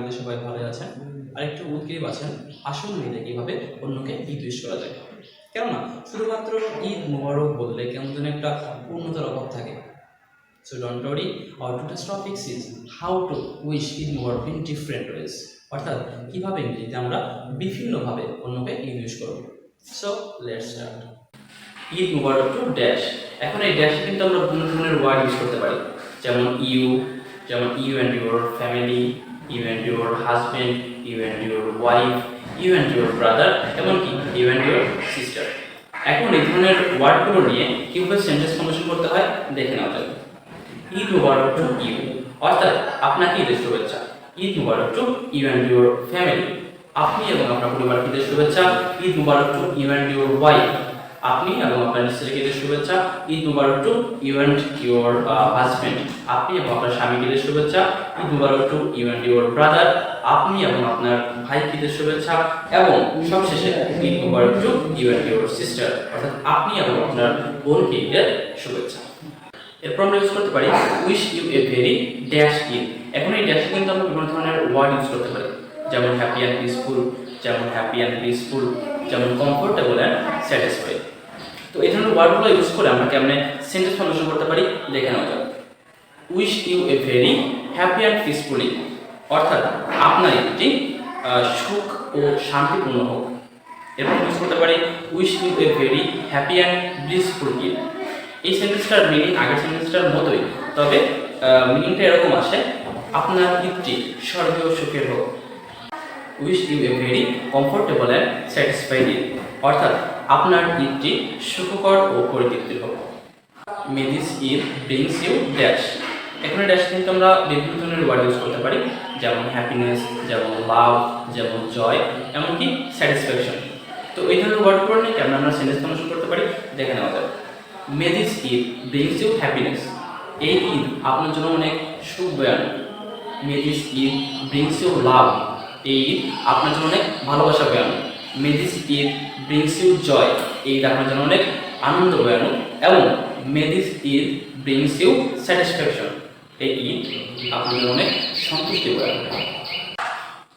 করি সবাই ভালো আছেন। আর একটু উদ্গ্রীব আছেন আসল ঈদে কিভাবে অন্যকে ঈদ উইশ করা যায়। কেননা শুধুমাত্র ঈদ মুবারক বললে কেমন যেন একটা পূর্ণতার অভাব থাকে। So don't worry, our today's topic is how to wish Eid Mubarak in different ways. অর্থাৎ কিভাবে ইংরেজিতে আমরা বিভিন্নভাবে অন্যকে ঈদ উইশ করব। So let's start. Eid Mubarak to dash. এখন এই ড্যাশে কিন্তু আমরা বিভিন্ন ধরনের ওয়ার্ড ইউজ করতে পারি, যেমন you and your family, you and your husband, you and your wife, you and your brother, এমনকি ইউ অ্যান্ড ইউর সিস্টার। এখন এই ধরনের ওয়ার্ডগুলো নিয়ে কীভাবে সেন্টেন্স ফর্মেশন করতে হয় দেখে নেওয়া যাবে। ঈদ মুবারক টু ইউ, অর্থাৎ আপনাকে ঈদের শুভেচ্ছা। Eid Mubarak to you and your family, আপনি এবং আপনার পরিবারকে ঈদের শুভেচ্ছা। Eid Mubarak to you and your wife, আপনি এবং আপনার স্ত্রীকে ঈদের শুভেচ্ছা। Eid Mubarak to you and your husband, আপনি এবং আপনার স্বামীকে ঈদের শুভেচ্ছা। Eid Mubarak to you and your brother, আপনি এবং আপনার ভাইকে ঈদের শুভেচ্ছা। এবং সবশেষে Eid Mubarak to you and your sister, অর্থাৎ আপনি এবং আপনার বোনকে ঈদের শুভেচ্ছা। এরপর আমরা ইউজ করতে পারি wish you a very dash Eid. এখন এই ড্যাশে কিন্তু আমরা বিভিন্ন ধরনের ওয়ার্ড ইউজ করতে পারি, যেমন হ্যাপি অ্যান্ড পিসফুল, যেমন কমফোর্টেবল অ্যান্ড স্যাটিসফাইড। তো এই ধরনের ওয়ার্ডগুলো ইউজ করে আমরা কেমনে সেন্টেন্স ফর্মেশন করতে পারি দেখে নেওয়া যাক। Wish you a very happy and peaceful Eid, অর্থাৎ আপনার একটি সুখ ও শান্তিপূর্ণ হোক। এরপর ইউজ করতে পারি wish you a very happy and blissful Eid. এই সেন্টেন্সটার মিনিং আগের সেন্টেন্সটার মতোই, তবে মিনিংটা এরকম আসে, আপনার ঈদটি স্বর্গীয় সুখের হোক। Wish you a very comfortable and satisfied Eid, অর্থাৎ আপনার ঈদটি সুখকর ও পরিতৃপ্তির হোক। May this Eid brings you dash. এখানে ড্যাশ কিন্তু আমরা বিভিন্ন ধরনের ওয়ার্ড ইউজ করতে পারি, যেমন হ্যাপিনেস, যেমন লাভ, যেমন জয়, এমনকি স্যাটিসফ্যাকশন। তো এই ধরনের ওয়ার্ডগুলো নিয়ে কেমন আমরা সেন্টেন্স ফর্মেশন করতে পারি দেখে নেওয়া যাবে। May this Eid brings you happiness, এই ঈদ আপনার জন্য অনেক সুখ বয়ে আনুক। May this Eid brings you love, এই ঈদ আপনার জন্য অনেক ভালোবাসা বয়ে আনুক। May this Eid brings you joy, এই ঈদ আপনার জন্য অনেক আনন্দ বয়ে আনুক। এবং may this Eid brings you satisfaction, এই ঈদ আপনার জন্য অনেক সন্তুষ্টি বয়ে আনুক।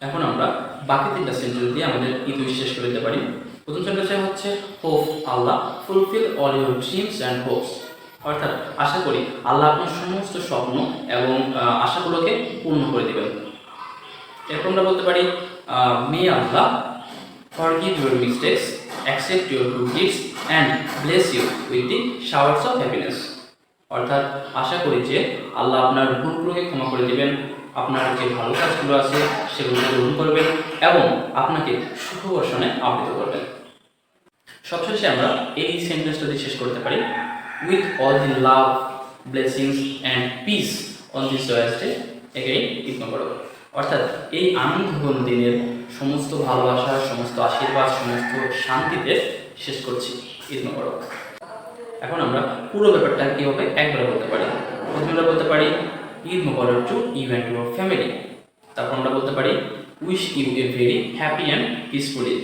এখন আমরা বাকি তিনটা সেন্টেন্স দিয়ে আমাদের ঈদ উইশ শেষ করে দিতে পারি। প্রথম সেন্টেন্সে হচ্ছে hope Allah fulfil all your dreams and Hopes, অর্থাৎ আশা করি আল্লাহ আপনার সমস্ত স্বপ্ন এবং আশাগুলোকে পূর্ণ করে দেবেন। এরপর আমরা বলতে পারি may Allah forgive your mistakes, accept your good deeds and bless you with the showers of happiness, অর্থাৎ আশা করি যে আল্লাহ আপনার ভুলগুলোকে ক্ষমা করে দেবেন, আপনার যে ভালো কাজগুলো আছে সেগুলোকে গ্রহণ করবেন এবং আপনাকে শুভবর্ষণে আবৃত করবেন। সবশেষে আমরা এই সেন্টেন্সটা দিয়ে শেষ করতে পারি with all the love, blessings and peace on this joyous day again Eid Mubarak, অর্থাৎ এই আনন্দঘন দিনের সমস্ত ভালোবাসা, সমস্ত আশীর্বাদ, সমস্ত শান্তিতে শেষ করছি ঈদ মুবারক। এখন আমরা পুরো ব্যাপারটা কীভাবে একবারে বলতে পারি। প্রথমে আমরা বলতে পারি Eid Mubarak to you and your family. তারপর আমরা বলতে পারি wish you a very happy and peaceful Eid.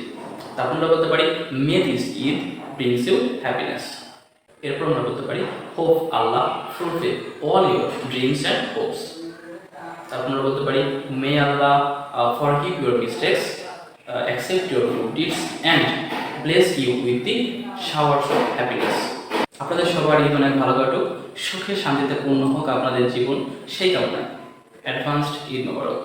তারপর আমরা বলতে পারি may this Eid brings you happiness. এরপর আমরা বলতে পারি hope Allah fulfil all your dreams and hopes. তারপর আমরা বলতে পারি may Allah forgive your mistakes, accept your good deeds and bless you with the showers of happiness. আপনাদের সবার ঈদ অনেক ভালো কাটুক, সুখে শান্তিতে পূর্ণ হোক আপনাদের জীবন, সেই কামনায় অ্যাডভান্সড ঈদ মুবারক।